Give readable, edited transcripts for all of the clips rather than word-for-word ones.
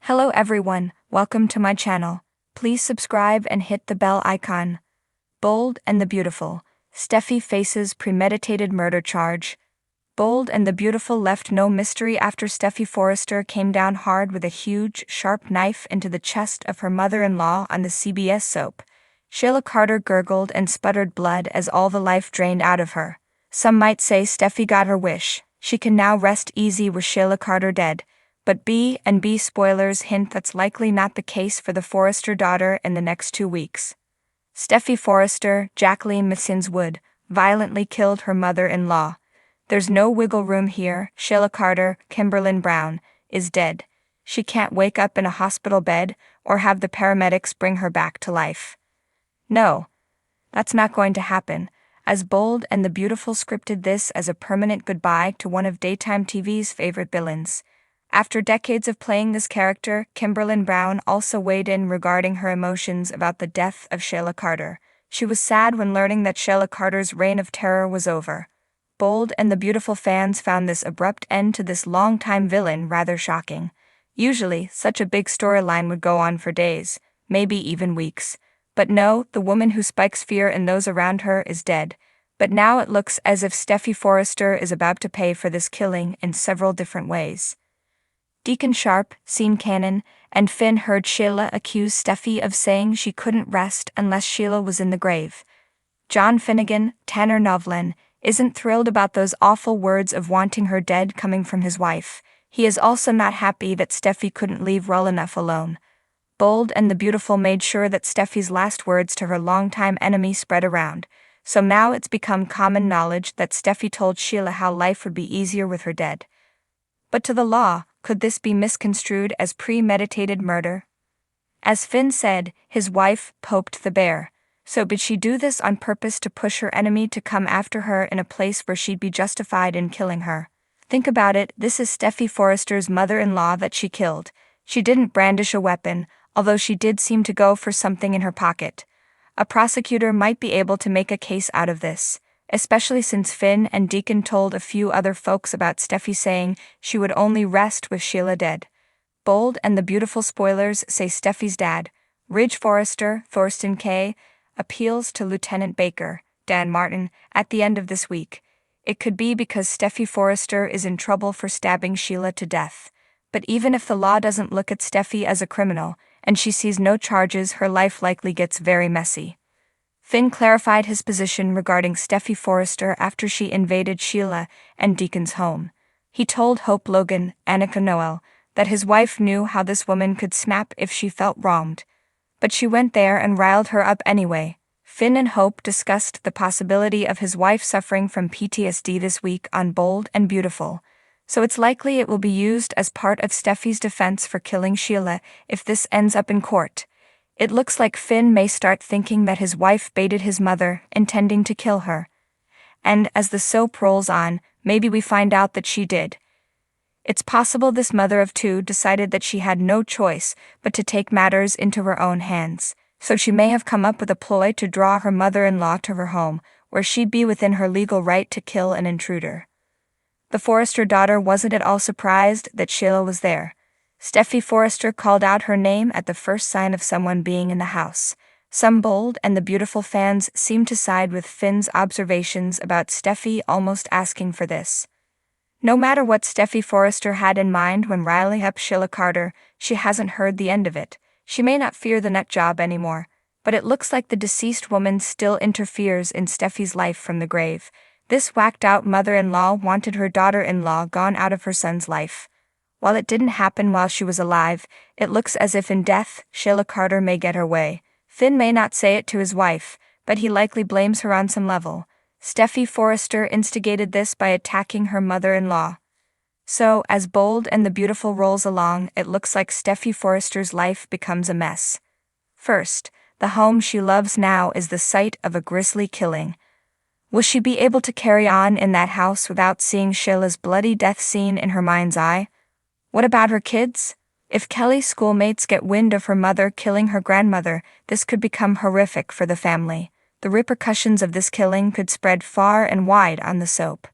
Hello everyone, welcome to my channel. Please subscribe and hit the bell icon. Bold and the Beautiful. Steffy faces premeditated murder charge. Bold and the Beautiful left no mystery after Steffy Forrester came down hard with a huge, sharp knife into the chest of her mother-in-law on the CBS soap. Sheila Carter gurgled and sputtered blood as all the life drained out of her. Some might say Steffy got her wish. She can now rest easy with Sheila Carter dead. But B&B spoilers hint that's likely not the case for the Forrester daughter in the next 2 weeks. Steffy Forrester, Jacqueline Massins Wood, violently killed her mother-in-law. There's no wiggle room here. Sheila Carter, Kimberlyn Brown, is dead. She can't wake up in a hospital bed or have the paramedics bring her back to life. No, that's not going to happen, as Bold and the Beautiful scripted this as a permanent goodbye to one of daytime TV's favorite villains. After decades of playing this character, Kimberlyn Brown also weighed in regarding her emotions about the death of Sheila Carter. She was sad when learning that Sheila Carter's reign of terror was over. Bold and the Beautiful fans found this abrupt end to this long-time villain rather shocking. Usually, such a big storyline would go on for days, maybe even weeks. But no, the woman who spikes fear in those around her is dead. But now it looks as if Steffy Forrester is about to pay for this killing in several different ways. Deacon Sharp, Scene Cannon, and Finn heard Sheila accuse Steffy of saying she couldn't rest unless Sheila was in the grave. John Finnegan, Tanner Novlin, isn't thrilled about those awful words of wanting her dead coming from his wife. He is also not happy that Steffy couldn't leave well enough alone. Bold and the Beautiful made sure that Steffy's last words to her longtime enemy spread around, so now it's become common knowledge that Steffy told Sheila how life would be easier with her dead. But to the law, could this be misconstrued as premeditated murder? As Finn said, his wife poked the bear. So did she do this on purpose to push her enemy to come after her in a place where she'd be justified in killing her? Think about it, this is Steffy Forrester's mother-in-law that she killed. She didn't brandish a weapon, although she did seem to go for something in her pocket. A prosecutor might be able to make a case out of this, especially since Finn and Deacon told a few other folks about Steffy saying she would only rest with Sheila dead. Bold and the Beautiful spoilers say Steffy's dad, Ridge Forrester, Thorsten K., appeals to Lieutenant Baker, Dan Martin, at the end of this week. It could be because Steffy Forrester is in trouble for stabbing Sheila to death. But even if the law doesn't look at Steffy as a criminal, and she sees no charges, her life likely gets very messy. Finn clarified his position regarding Steffy Forrester after she invaded Sheila and Deacon's home. He told Hope Logan, Annika Noel, that his wife knew how this woman could snap if she felt wronged. But she went there and riled her up anyway. Finn and Hope discussed the possibility of his wife suffering from PTSD this week on Bold and Beautiful, so it's likely it will be used as part of Steffy's defense for killing Sheila if this ends up in court. It looks like Finn may start thinking that his wife baited his mother, intending to kill her. And as the soap rolls on, maybe we find out that she did. It's possible this mother of two decided that she had no choice but to take matters into her own hands, so she may have come up with a ploy to draw her mother-in-law to her home, where she'd be within her legal right to kill an intruder. The Forrester daughter wasn't at all surprised that Sheila was there. Steffy Forrester called out her name at the first sign of someone being in the house. Some Bold and the Beautiful fans seem to side with Finn's observations about Steffy almost asking for this. No matter what Steffy Forrester had in mind when riling up Sheila Carter, she hasn't heard the end of it. She may not fear the nut job anymore, but it looks like the deceased woman still interferes in Steffy's life from the grave. This whacked-out mother-in-law wanted her daughter-in-law gone out of her son's life. While it didn't happen while she was alive, it looks as if in death, Sheila Carter may get her way. Finn may not say it to his wife, but he likely blames her on some level. Steffy Forrester instigated this by attacking her mother-in-law. So, as Bold and the Beautiful rolls along, it looks like Steffy Forrester's life becomes a mess. First, the home she loves now is the site of a grisly killing. Will she be able to carry on in that house without seeing Sheila's bloody death scene in her mind's eye? What about her kids? If Kelly's schoolmates get wind of her mother killing her grandmother, this could become horrific for the family. The repercussions of this killing could spread far and wide on the soap.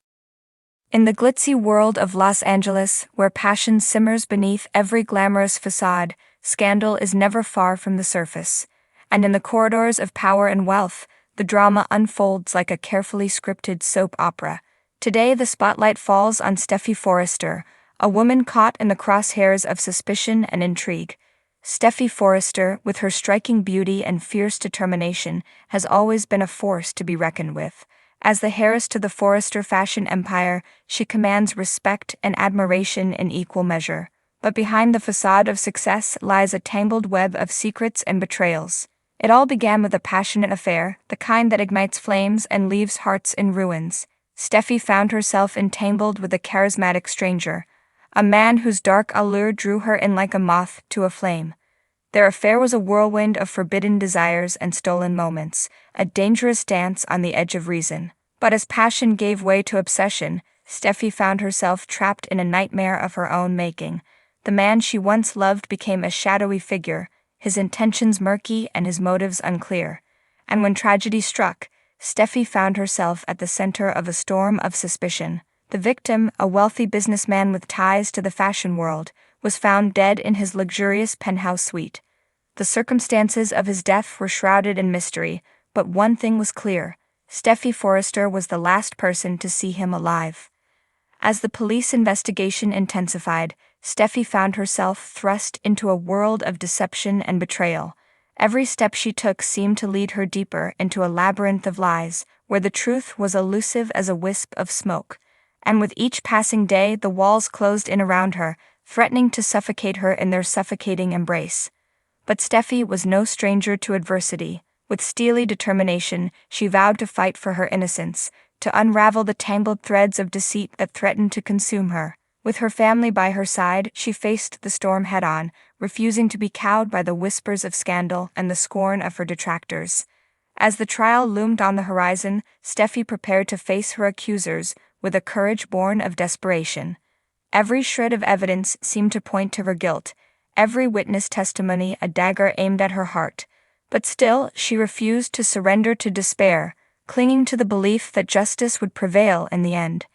In the glitzy world of Los Angeles, where passion simmers beneath every glamorous facade, scandal is never far from the surface. And in the corridors of power and wealth, the drama unfolds like a carefully scripted soap opera. Today, the spotlight falls on Steffy Forrester, a woman caught in the crosshairs of suspicion and intrigue. Steffy Forrester, with her striking beauty and fierce determination, has always been a force to be reckoned with. As the heiress to the Forrester fashion empire, she commands respect and admiration in equal measure. But behind the facade of success lies a tangled web of secrets and betrayals. It all began with a passionate affair, the kind that ignites flames and leaves hearts in ruins. Steffy found herself entangled with a charismatic stranger, a man whose dark allure drew her in like a moth to a flame. Their affair was a whirlwind of forbidden desires and stolen moments, a dangerous dance on the edge of reason. But as passion gave way to obsession, Steffy found herself trapped in a nightmare of her own making. The man she once loved became a shadowy figure, his intentions murky and his motives unclear. And when tragedy struck, Steffy found herself at the center of a storm of suspicion. The victim, a wealthy businessman with ties to the fashion world, was found dead in his luxurious penthouse suite. The circumstances of his death were shrouded in mystery, but one thing was clear: Steffy Forrester was the last person to see him alive. As the police investigation intensified, Steffy found herself thrust into a world of deception and betrayal. Every step she took seemed to lead her deeper into a labyrinth of lies, where the truth was elusive as a wisp of smoke. And with each passing day, the walls closed in around her, threatening to suffocate her in their suffocating embrace. But Steffy was no stranger to adversity. With steely determination, she vowed to fight for her innocence, to unravel the tangled threads of deceit that threatened to consume her. With her family by her side, she faced the storm head-on, refusing to be cowed by the whispers of scandal and the scorn of her detractors. As the trial loomed on the horizon, Steffy prepared to face her accusers with a courage born of desperation. Every shred of evidence seemed to point to her guilt, every witness testimony a dagger aimed at her heart. But still, she refused to surrender to despair, clinging to the belief that justice would prevail in the end.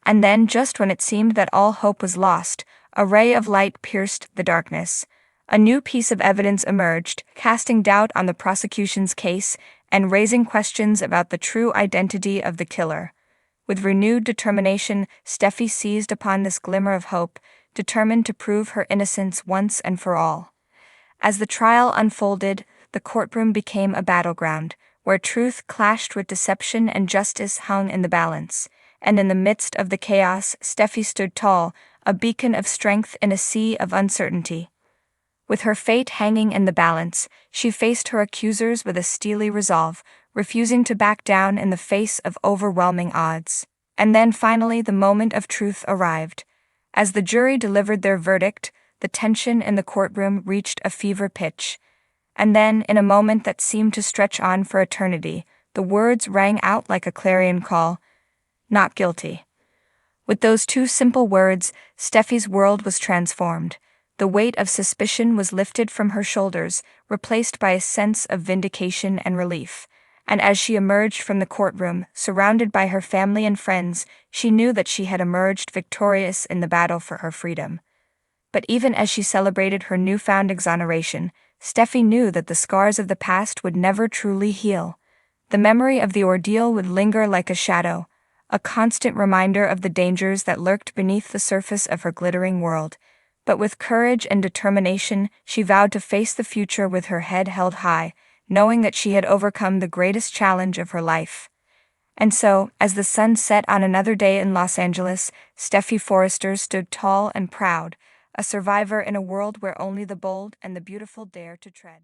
And then, just when it seemed that all hope was lost, a ray of light pierced the darkness. A new piece of evidence emerged, casting doubt on the prosecution's case and raising questions about the true identity of the killer. With renewed determination, Steffy seized upon this glimmer of hope, determined to prove her innocence once and for all. As the trial unfolded, the courtroom became a battleground, where truth clashed with deception and justice hung in the balance. And in the midst of the chaos, Steffy stood tall, a beacon of strength in a sea of uncertainty. With her fate hanging in the balance, she faced her accusers with a steely resolve, refusing to back down in the face of overwhelming odds. And then finally the moment of truth arrived. As the jury delivered their verdict, the tension in the courtroom reached a fever pitch. And then, in a moment that seemed to stretch on for eternity, the words rang out like a clarion call: "Not guilty." With those two simple words, Steffy's world was transformed. The weight of suspicion was lifted from her shoulders, replaced by a sense of vindication and relief. And as she emerged from the courtroom, surrounded by her family and friends, she knew that she had emerged victorious in the battle for her freedom. But even as she celebrated her newfound exoneration, Steffy knew that the scars of the past would never truly heal. The memory of the ordeal would linger like a shadow, a constant reminder of the dangers that lurked beneath the surface of her glittering world. But with courage and determination, she vowed to face the future with her head held high, knowing that she had overcome the greatest challenge of her life. And so, as the sun set on another day in Los Angeles, Steffy Forrester stood tall and proud, a survivor in a world where only the bold and the beautiful dare to tread.